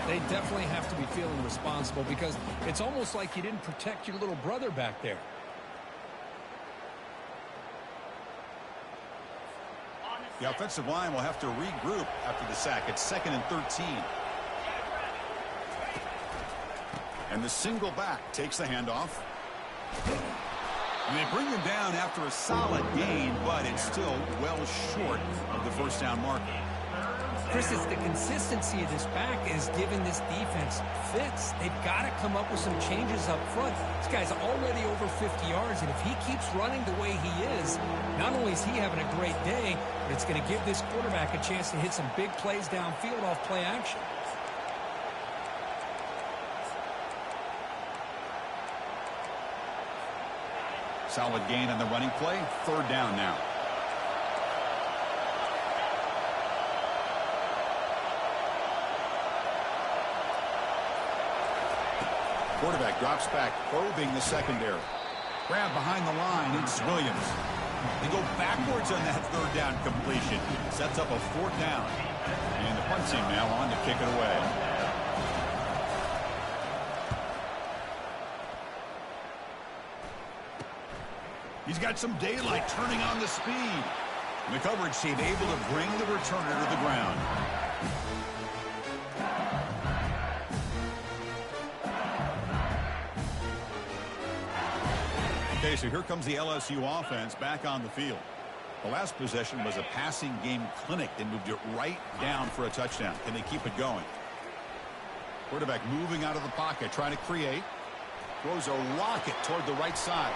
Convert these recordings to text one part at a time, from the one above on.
They definitely have to be feeling responsible because it's almost like you didn't protect your little brother back there. The offensive line will have to regroup after the sack. It's 2nd and 13. And the single back takes the handoff. And they bring him down after a solid gain, but it's still well short of the first down marker. Chris, it's the consistency of this back is giving this defense fits. They've got to come up with some changes up front. This guy's already over 50 yards, and if he keeps running the way he is, not only is he having a great day, but it's going to give this quarterback a chance to hit some big plays downfield off play action. Solid gain on the running play. 3rd down now. Quarterback drops back, probing the secondary. Grab behind the line. It's Williams. They go backwards on that 3rd down completion. Sets up a 4th down. And the punt team now on to kick it away. He's got some daylight turning on the speed. And the coverage team able to bring the returner to the ground. Okay, so here comes the LSU offense back on the field. The last possession was a passing game clinic. They moved it right down for a touchdown. Can they keep it going? Quarterback moving out of the pocket, trying to create. Throws a rocket toward the right side.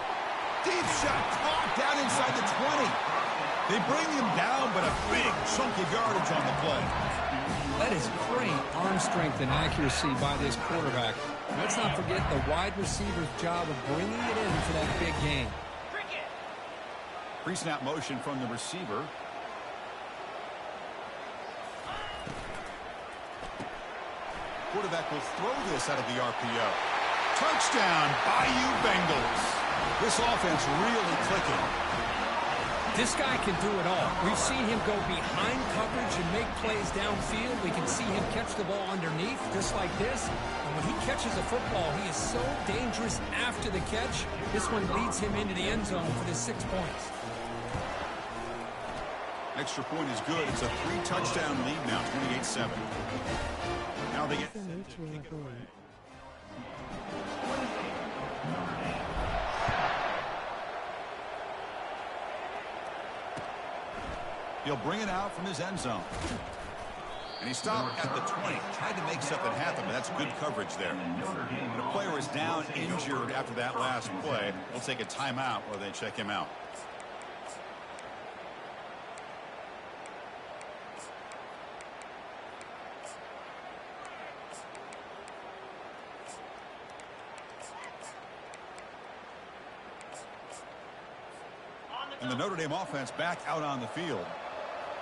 Deep shot, caught down inside the 20. They bring him down, but a big chunk of yardage on the play. That is great arm strength and accuracy by this quarterback. Let's not forget the wide receiver's job of bringing it in for that big game. Pre-snap motion from the receiver. Quarterback will throw this out of the RPO. Touchdown, Bayou Bengals. This offense really clicking. This guy can do it all. We've seen him go behind coverage and make plays downfield. We can see him catch the ball underneath, just like this. And when he catches a football, he is so dangerous after the catch. This one leads him into the end zone for the 6 points. Extra point is good. It's a 3-touchdown lead now, 28-7. Now they get... He'll bring it out from his end zone. And he stopped at the 20. Tried to make something happen, but that's good coverage there. When a player is down injured after that last play, we'll take a timeout while they check him out. And the Notre Dame offense back out on the field.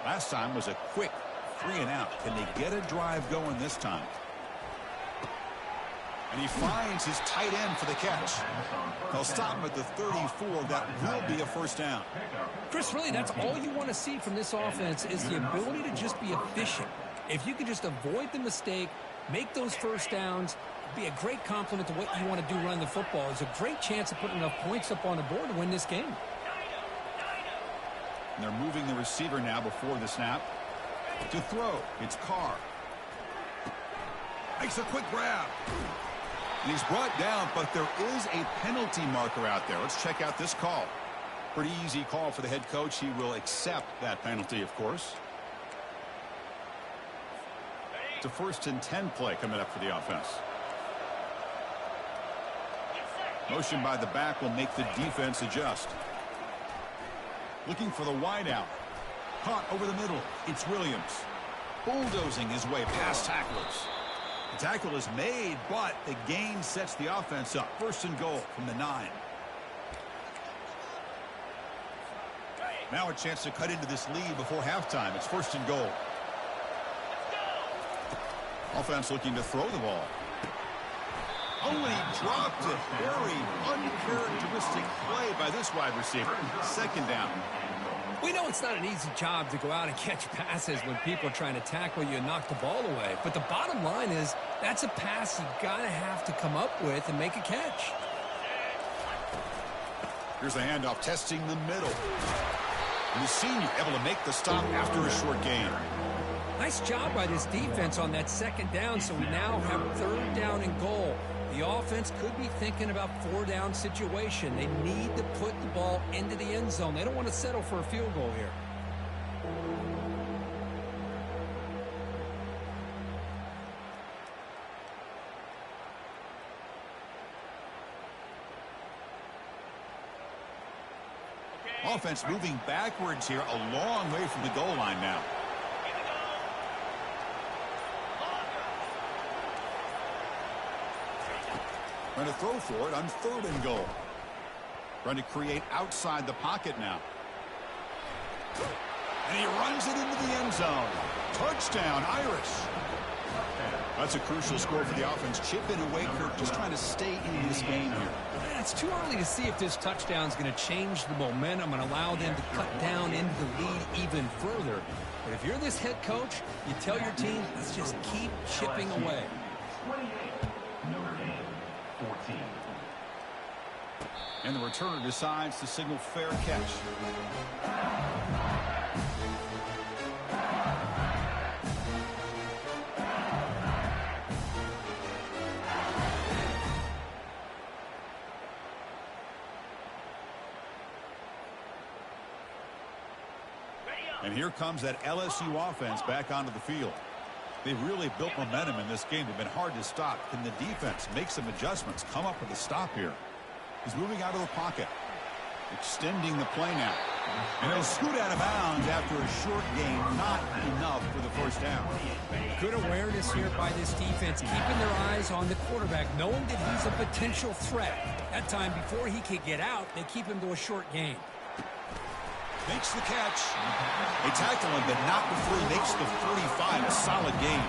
Last time was a quick 3-and-out. Can they get a drive going this time? And he finds his tight end for the catch. They'll stop him at the 34. That will be a first down. Chris, really, that's all you want to see from this offense is the ability to just be efficient. If you can just avoid the mistake, make those first downs, be a great compliment to what you want to do running the football. It's a great chance of putting enough points up on the board to win this game. And they're moving the receiver now before the snap. To throw, it's Carr. Makes a quick grab. And he's brought down, but there is a penalty marker out there. Let's check out this call. Pretty easy call for the head coach. He will accept that penalty, of course. It's a 1st and 10 play coming up for the offense. Motion by the back will make the defense adjust. Looking for the wideout. Caught over the middle. It's Williams. Bulldozing his way past tacklers. The tackle is made, but the gain sets the offense up. 1st and goal from the 9. Now a chance to cut into this lead before halftime. It's 1st and goal. Offense looking to throw the ball. Only dropped it. Very uncharacteristic play by this wide receiver. 2nd down. We know it's not an easy job to go out and catch passes when people are trying to tackle you and knock the ball away. But the bottom line is that's a pass you got to have to come up with and make a catch. Here's the handoff, testing the middle. And the senior able to make the stop after a short gain. Nice job by this defense on that second down, so we now have third down and goal. The offense could be thinking about four-down situation. They need to put the ball into the end zone. They don't want to settle for a field goal here. Offense moving backwards here, a long way from the goal line now. Trying to throw for it on third and goal. Trying to create outside the pocket now. And he runs it into the end zone. Touchdown, Irish. That's a crucial score for the offense. Chipping away, Kirk, just trying to stay in this game here. It's too early to see if this touchdown is going to change the momentum and allow them to cut down into the lead even further. But if you're this head coach, you tell your team, let's just keep chipping away. And the returner decides to signal fair catch. And here comes that LSU offense back onto the field. They've really built momentum in this game. They've been hard to stop. Can the defense make some adjustments, come up with a stop here? He's moving out of the pocket, extending the play now. And he'll scoot out of bounds after a short gain. Not enough for the first down. Good awareness here by this defense, keeping their eyes on the quarterback, knowing that he's a potential threat. That time, before he could get out, they keep him to a short gain. Makes the catch. They tackle him, but not before he makes the 45. A solid game.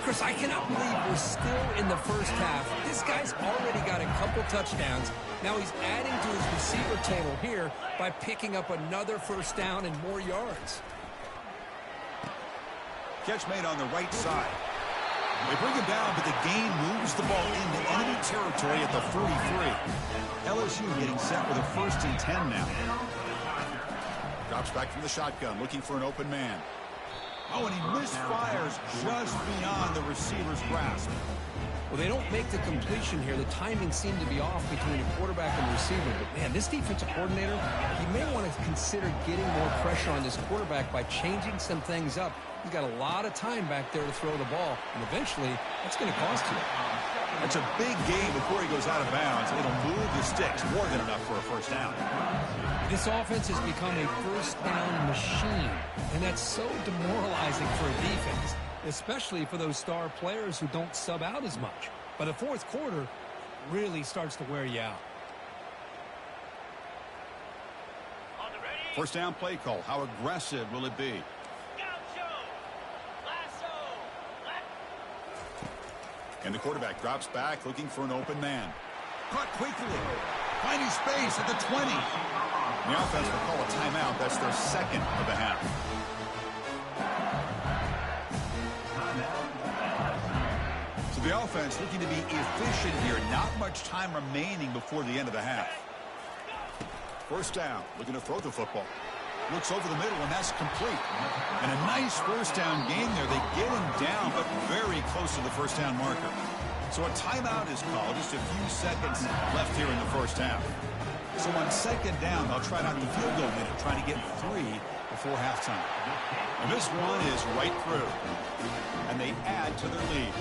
Chris, I cannot believe we're still in the first half. This guy's already got a couple touchdowns. Now he's adding to his receiver total here by picking up another first down and more yards. Catch made on the right side. They bring him down, but the gain moves the ball into enemy territory at the 43. LSU getting set with a 1st and 10 now. Drops back from the shotgun, looking for an open man. Oh, and he misfires just beyond the receiver's grasp. Well, they don't make the completion here. The timing seemed to be off between the quarterback and the receiver. But, man, this defensive coordinator, he may want to consider getting more pressure on this quarterback by changing some things up. He's got a lot of time back there to throw the ball, and eventually that's going to cost you. That's a big gain before he goes out of bounds. It'll move the sticks, more than enough for a first down. This offense has become a first down machine, and that's so demoralizing for a defense, especially for those star players who don't sub out as much. By the fourth quarter, really starts to wear you out. First down play call. How aggressive will it be? And the quarterback drops back, looking for an open man. Caught quickly. Finding space at the 20. And the offense will call a timeout. That's their second of the half. So the offense looking to be efficient here. Not much time remaining before the end of the half. First down. Looking to throw the football. Looks over the middle, and that's complete. And a nice first down gain there. They get him down, but very close to the first down marker. So a timeout is called. Just a few seconds left here in the first half. So on second down, they'll try not the field goal minute, trying to get 3 before halftime. And this one is right through. And they add to their lead.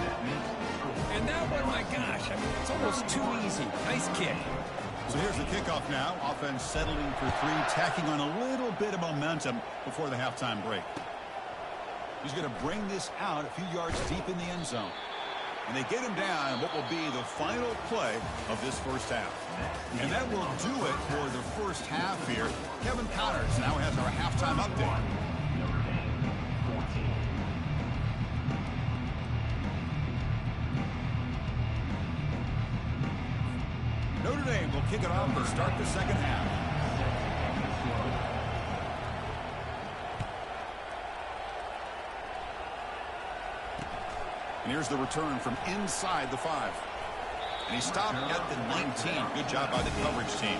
And that one, my gosh, I mean, it's almost too easy. Nice kick. So here's the kickoff now. Offense settling for 3, tacking on a little bit of momentum before the halftime break. He's going to bring this out a few yards deep in the end zone. And they get him down what will be the final play of this first half. And that will do it for the first half here. Kevin Connors now has our halftime update. Notre Dame will kick it off to start the second half. And here's the return from inside the 5. And he stopped at the 19. Good job by the coverage team.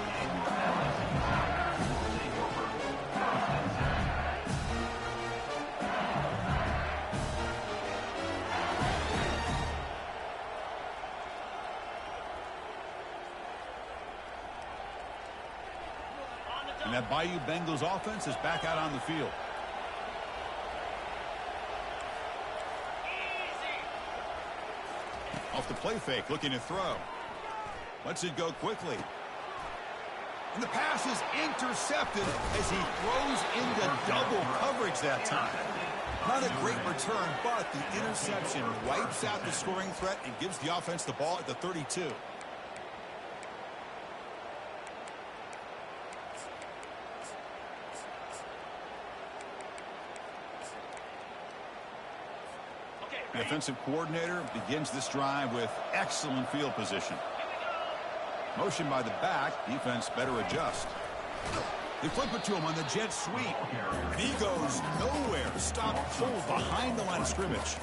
And that Bayou Bengals offense is back out on the field. Off the play fake, looking to throw. Lets it go quickly. And the pass is intercepted as he throws into double coverage that time. Not a great return, but the interception wipes out the scoring threat and gives the offense the ball at the 32. The offensive coordinator begins this drive with excellent field position. Motion by the back. Defense better adjust. They flip it to him on the jet sweep. And he goes nowhere. Stop pulled behind the line of scrimmage.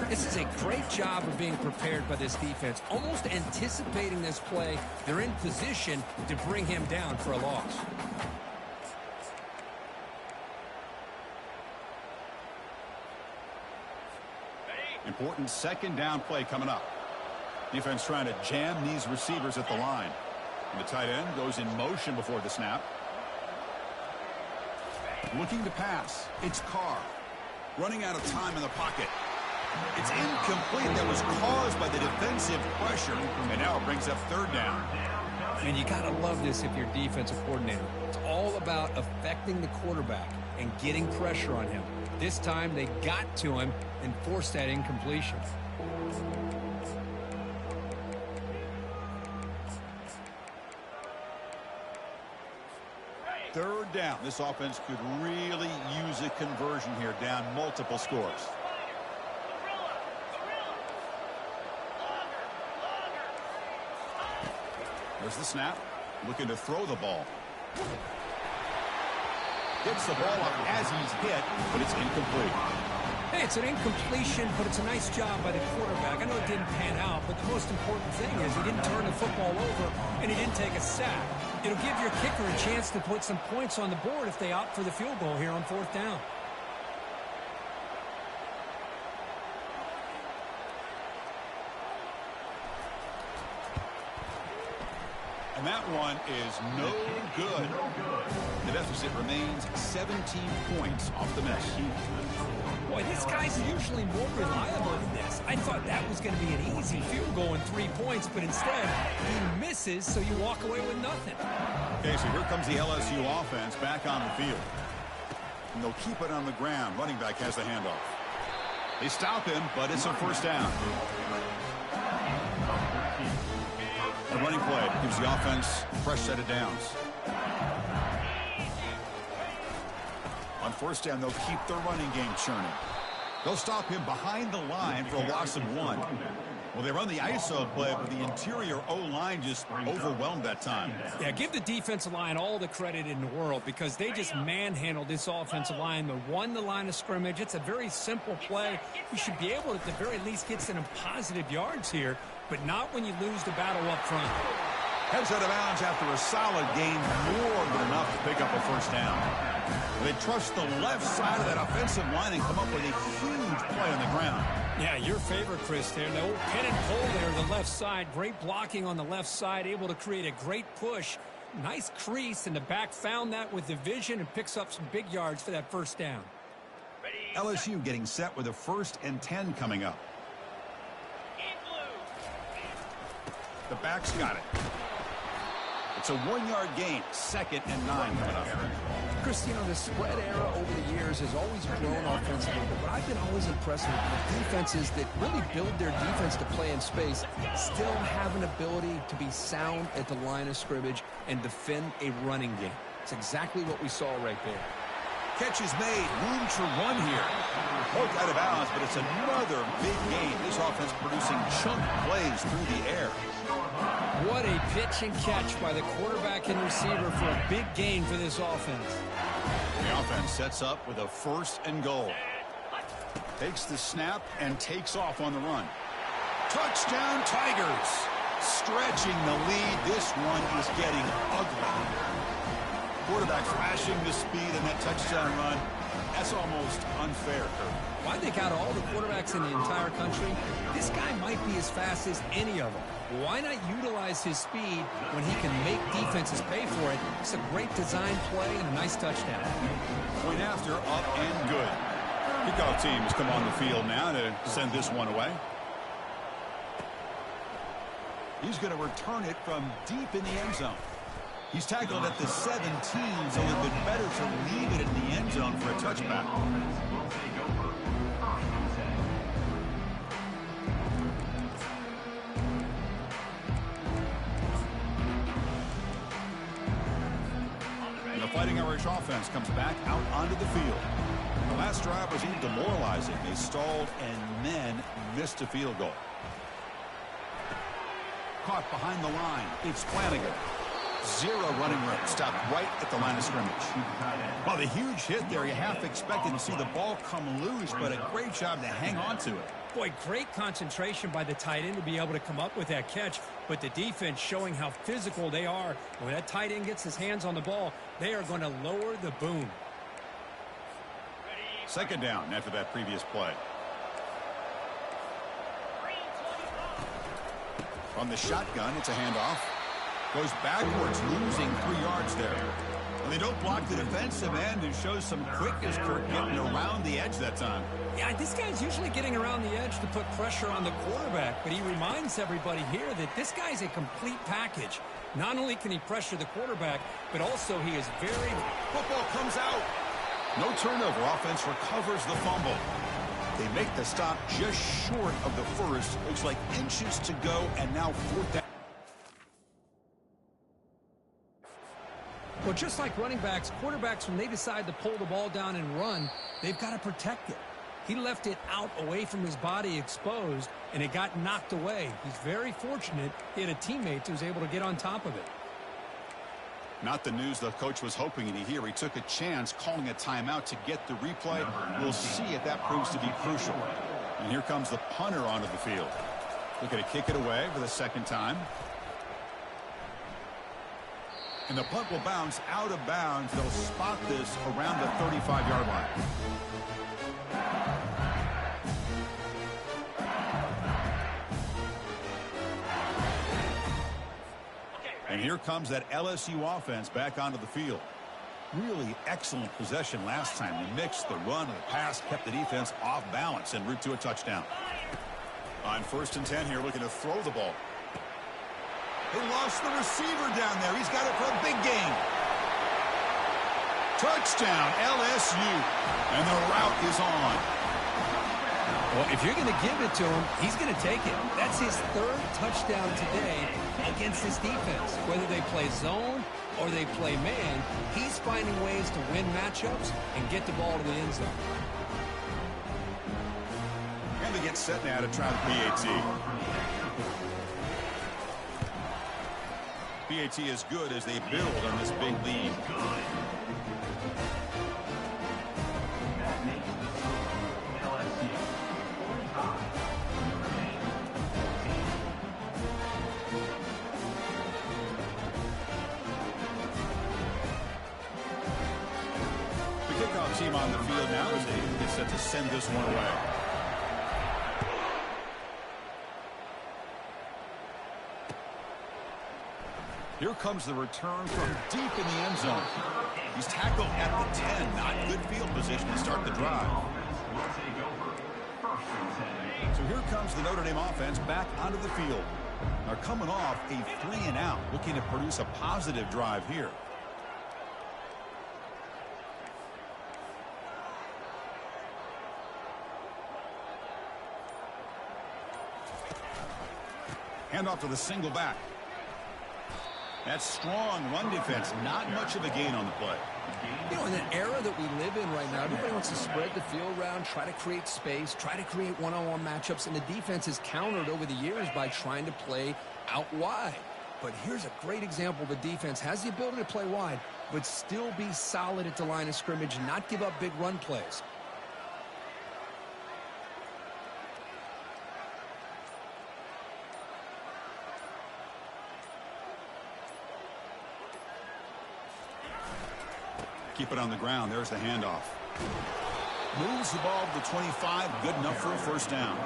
This is a great job of being prepared by this defense. Almost anticipating this play. They're in position to bring him down for a loss. Important second down play coming up. Defense trying to jam these receivers at the line. And the tight end goes in motion before the snap. Looking to pass. It's Carr. Running out of time in the pocket. It's incomplete. That was caused by the defensive pressure. And now it brings up third down. And you got to love this if you're defensive coordinator. It's all about affecting the quarterback and getting pressure on him. This time they got to him and forced that incompletion. Third down. This offense could really use a conversion here, down multiple scores. There's the snap. Looking to throw the ball. Gets the ball up as he's hit, but it's incomplete. Hey, it's an incompletion, but it's a nice job by the quarterback. I know it didn't pan out, but the most important thing is he didn't turn the football over, and he didn't take a sack. It'll give your kicker a chance to put some points on the board if they opt for the field goal here on fourth down. And that one is no good. The deficit remains 17 points off the miss. Boy, this guy's usually more reliable than this. I thought that was going to be an easy field goal and 3 points, but instead he misses, so you walk away with nothing. Okay, so here comes the LSU offense back on the field. And they'll keep it on the ground. Running back has the handoff. They stop him, but it's a first down. The running play gives the offense a fresh set of downs. On first down, they'll keep their running game churning. They'll stop him behind the line for a loss of 1. Well, they run the ISO play, but the interior O-line just overwhelmed that time. Yeah, give the defensive line all the credit in the world because they just manhandled this offensive line. They won the line of scrimmage. It's a very simple play. You should be able to, at the very least, get some positive yards here, but not when you lose the battle up front. Heads out of bounds after a solid gain, more than enough to pick up a first down. They trust the left side of that offensive line and come up with a huge play on the ground. Yeah, your favorite, Chris, there. The old pin and pull there, the left side. Great blocking on the left side, able to create a great push. Nice crease, and the back found that with the vision and picks up some big yards for that first down. LSU getting set with a 1st and 10 coming up. The back's got it. It's a 1-yard gain, 2nd and 9 coming up. Chris, you know, the spread era over the years has always grown offensively, but I've been always impressed with defenses that really build their defense to play in space, still have an ability to be sound at the line of scrimmage and defend a running game. It's exactly what we saw right there. Catch is made, room to run here. Poked out of bounds, but it's another big gain. This offense producing chunk plays through the air. What a pitch and catch by the quarterback and receiver for a big gain for this offense. The offense sets up with a 1st and goal. Takes the snap and takes off on the run. Touchdown, Tigers. Stretching the lead. This one is getting ugly. Quarterback flashing the speed in that touchdown run. That's almost unfair, Kurt. Well, I think out of all the quarterbacks in the entire country, this guy might be as fast as any of them. Why not utilize his speed when he can make defenses pay for it? It's a great design play and a nice touchdown. Point after, up and good. Kickoff team has come on the field now to send this one away. He's going to return it from deep in the end zone. He's tackled at the 17, so it would have been better to leave it in the end zone for a touchback. And the Fighting Irish offense comes back out onto the field. The last drive was even demoralizing. They stalled and then missed a field goal. Caught behind the line. It's Flanagan. Zero running room. Stopped right at the line of scrimmage. Well, the huge hit there, you half expected to see the ball come loose, but a great job to hang on to it. Boy, great concentration by the tight end to be able to come up with that catch, but the defense showing how physical they are. When that tight end gets his hands on the ball, they are going to lower the boom. Second down after that previous play. From the shotgun, it's a handoff. Goes backwards, losing 3 yards there. And they don't block the defensive end and shows some quickness, Kirk, getting around the edge that time. Yeah, this guy's usually getting around the edge to put pressure on the quarterback, but he reminds everybody here that this guy's a complete package. Not only can he pressure the quarterback, but also he is very... Football comes out. No turnover. Offense recovers the fumble. They make the stop just short of the first. Looks like inches to go, and now fourth down. Well, just like running backs, quarterbacks, when they decide to pull the ball down and run, they've got to protect it. He left it out away from his body exposed, and it got knocked away. He's very fortunate he had a teammate who was able to get on top of it. Not the news the coach was hoping to hear. He took a chance calling a timeout to get the replay. We'll see if that proves to be crucial. And here comes the punter onto the field. Looking to kick it away for the second time. And the punt will bounce out of bounds. They'll spot this around the 35-yard line. And here comes that LSU offense back onto the field. Really excellent possession last time. They mixed the run and the pass, kept the defense off balance en route to a touchdown. On 1st and 10 here, looking to throw the ball. They lost the receiver down there. He's got it for a big gain. Touchdown, LSU. And the route is on. Well, if you're going to give it to him, he's going to take it. That's his 3rd touchdown today against this defense. Whether they play zone or they play man, he's finding ways to win matchups and get the ball to the end zone. And they get set now to try the PAT. PAT is good as they build on this big lead. Team on the field now as they get set to send this one away. Here comes the return from deep in the end zone. He's tackled at the 10. Not good field position to start the drive. So here comes the Notre Dame offense back onto the field. They're coming off a 3-and-out, looking to produce a positive drive here. Hand off to the single back. That strong run defense, not much of a gain on the play. You know, in the era that we live in right now, everybody wants to spread the field around, try to create space, try to create one-on-one matchups, and the defense is countered over the years by trying to play out wide. But here's a great example. The defense has the ability to play wide, but still be solid at the line of scrimmage and not give up big run plays. Keep it on the ground. There's the handoff. Moves the ball to the 25. Good enough for a first down.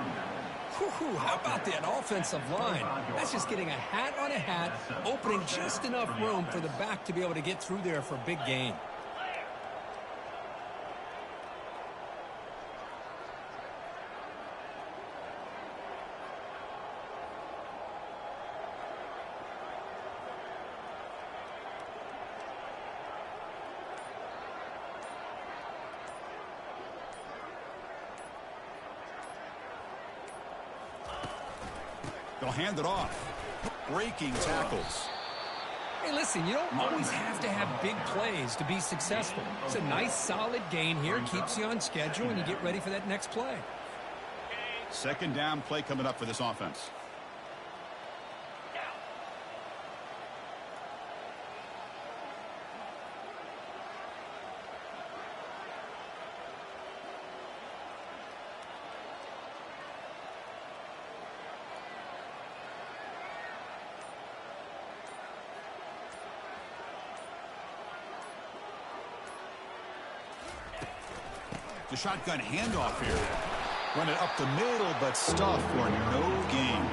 Whew, how about that offensive line? That's just getting a hat on a hat, opening just enough room for the back to be able to get through there for a big gain. They'll hand it off. Breaking tackles. Hey, listen, you don't always have to have big plays to be successful. It's a nice, solid gain here. Keeps you on schedule, and you get ready for that next play. Second down play coming up for this offense. The shotgun handoff here. Run it up the middle, but stuffed for no gain.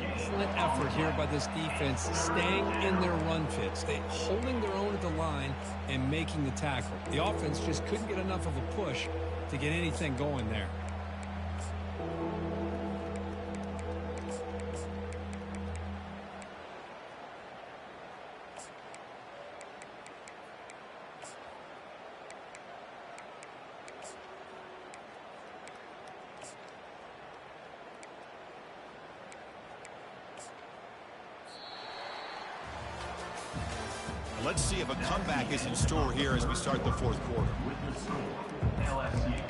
Excellent effort here by this defense, staying in their run fits, holding their own at the line and making the tackle. The offense just couldn't get enough of a push to get anything going there. Let's see if a comeback is in store here as we start the fourth quarter. LSU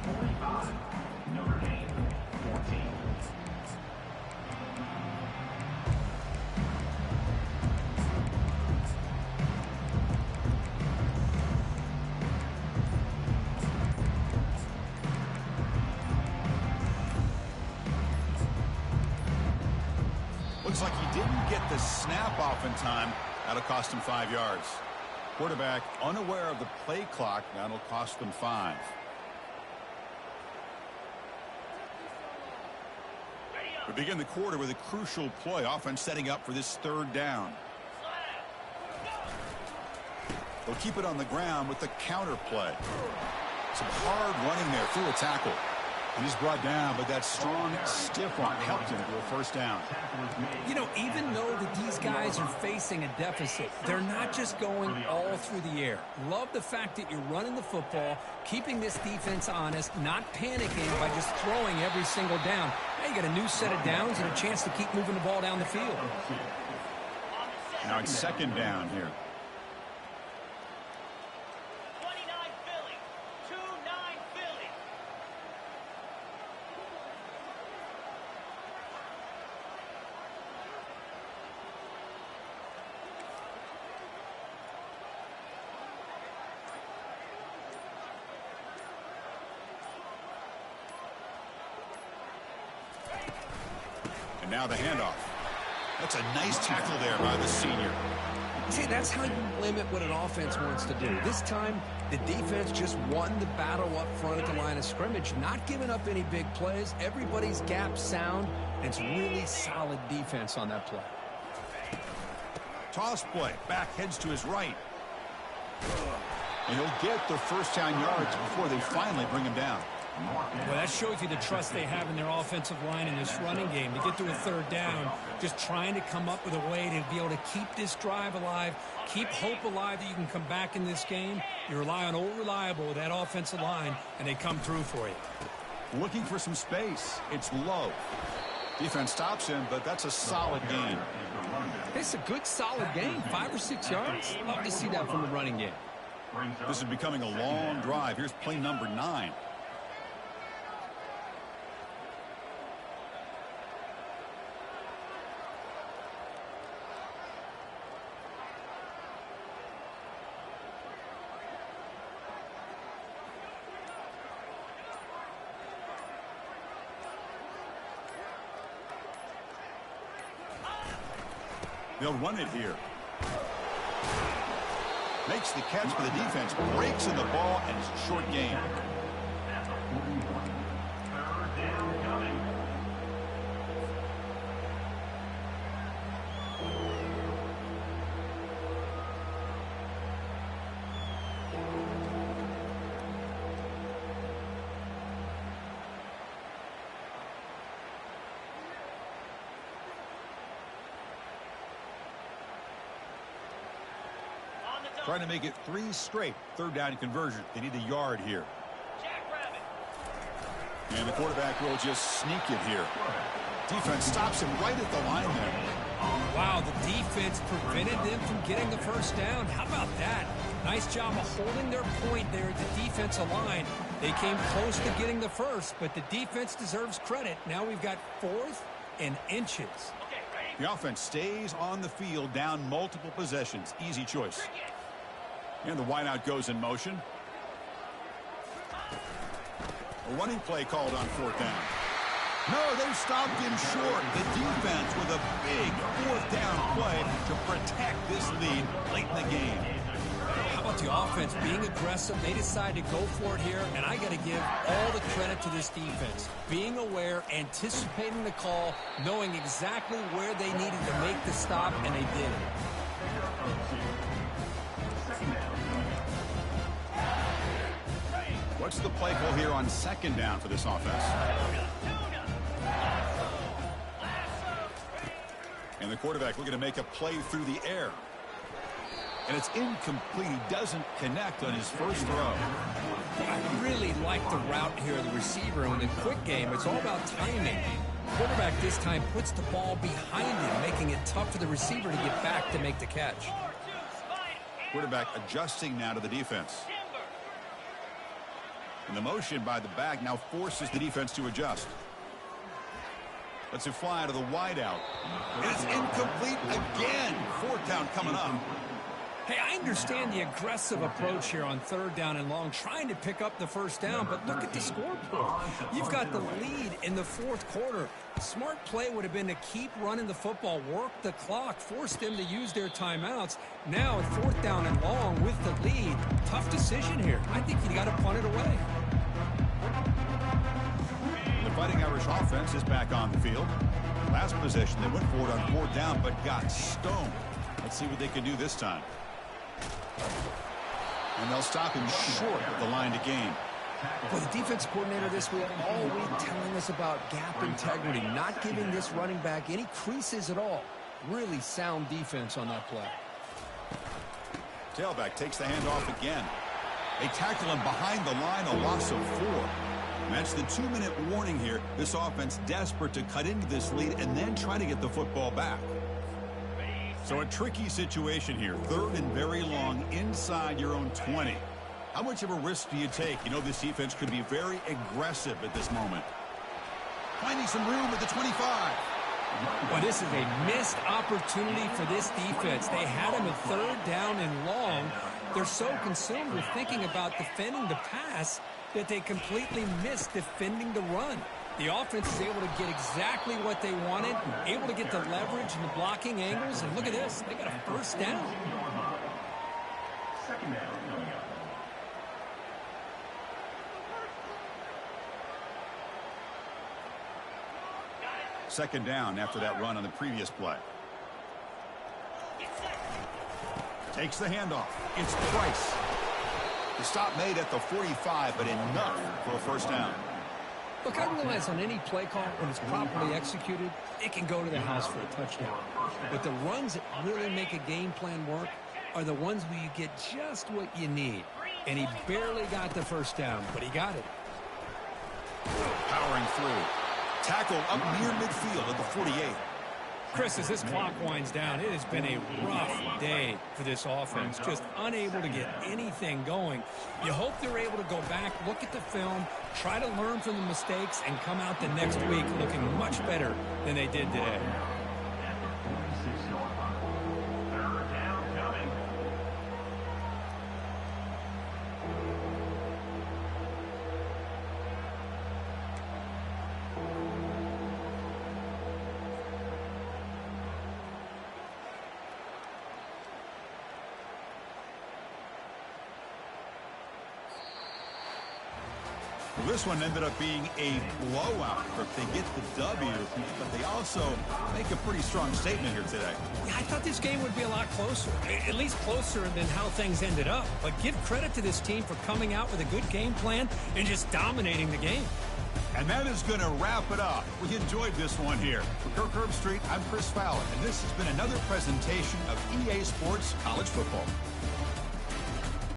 45, Notre Dame 14. Looks like he didn't get the snap off in time. That'll cost him 5 yards. Quarterback unaware of the play clock. That'll cost them 5. We begin the quarter with a crucial play. Offense setting up for this third down. They'll keep it on the ground with the counter play. Some hard running there through a tackle. And he's brought down, but that strong, stiff arm helped him to a first down. You know, even though that these guys are facing a deficit, they're not just going all through the air. Love the fact that you're running the football, keeping this defense honest, not panicking by just throwing every single down. Now you got a new set of downs and a chance to keep moving the ball down the field. Now it's second down here. And now the handoff. That's a nice tackle there by the senior. See, that's how you limit what an offense wants to do. This time, the defense just won the battle up front at the line of scrimmage, not giving up any big plays. Everybody's gap sound, and it's really solid defense on that play. Toss play. Back heads to his right. And he'll get the first down yards before they finally bring him down. Well, that shows you the trust they have in their offensive line in this running game. To get to a third down, just trying to come up with a way to be able to keep this drive alive, keep hope alive that you can come back in this game. You rely on old reliable with that offensive line, and they come through for you. Looking for some space. It's low. Defense stops him, but that's a solid gain. It's a good, solid game. 5 or 6 yards. Love to see that from the running game. This is becoming a long drive. Here's play number 9. They'll run it here. Makes the catch, but the defense breaks in the ball, and it's a short gain. Third down coming. Trying to make it 3 straight. Third down conversion. They need a yard here. And the quarterback will just sneak it here. Defense stops him right at the line there. Wow, the defense prevented them from getting the first down. How about that? Nice job of holding their point there at the defensive line. They came close to getting the first, but the defense deserves credit. Now we've got 4th and inches. The offense stays on the field, down multiple possessions. Easy choice. And the wideout goes in motion. A running play called on 4th down. No, they stopped him short. The defense with a big 4th down play to protect this lead late in the game. How about the offense being aggressive? They decided to go for it here, and I got to give all the credit to this defense. Being aware, anticipating the call, knowing exactly where they needed to make the stop, and they did it. What's the play call here on 2nd down for this offense? And the quarterback looking to make a play through the air. And it's incomplete. He doesn't connect on his first throw. I really like the route here of the receiver. And in the quick game, it's all about timing. The quarterback this time puts the ball behind him, making it tough for the receiver to get back to make the catch. Quarterback adjusting now to the defense. And the motion by the back now forces the defense to adjust. Lets it fly out of the wideout. It's incomplete again. 4th down coming up. Hey, I understand the aggressive approach here on 3rd down and long, trying to pick up the first down, but look at the scoreboard. You've got the lead in the 4th quarter. Smart play would have been to keep running the football, work the clock, force them to use their timeouts. Now at 4th down and long with the lead, tough decision here. I think you got to punt it away. The Fighting Irish offense is back on the field. Last possession, they went for it on 4th down, but got stoned. Let's see what they can do this time. And they'll stop him short of the line to gain. Well, the defense coordinator this week all week telling us about gap integrity, not giving this running back any creases at all. Really sound defense on that play. Tailback takes the handoff again. They tackle him behind the line, a loss of 4. And that's the 2-minute warning here. This offense desperate to cut into this lead and then try to get the football back. So a tricky situation here. 3rd and very long inside your own 20. How much of a risk do you take? You know this defense could be very aggressive at this moment. Finding some room at the 25. Well, this is a missed opportunity for this defense. They had him at 3rd down and long. They're so consumed with thinking about defending the pass that they completely missed defending the run. The offense is able to get exactly what they wanted, able to get the leverage and the blocking angles, and look at this. They got a first down. 2nd down coming up. Second down after that run on the previous play. Takes the handoff. It's Price. The stop made at the 45, but enough for a first down. Look, I realize on any play call, when it's properly executed, it can go to the house for a touchdown. But the runs that really make a game plan work are the ones where you get just what you need. And he barely got the first down, but he got it. through. Tackle up near midfield at the 48. Chris, as this clock winds down, it has been a rough day for this offense. Just unable to get anything going. You hope they're able to go back, look at the film, try to learn from the mistakes, and come out the next week looking much better than they did today. Third down coming. Well, this one ended up being a blowout. They get the W, but they also make a pretty strong statement here today. Yeah, I thought this game would be a lot closer, at least closer than how things ended up. But give credit to this team for coming out with a good game plan and just dominating the game. And that is going to wrap it up. We enjoyed this one here. For Kirk Herbstreit, I'm Chris Fowler, and this has been another presentation of EA Sports College Football.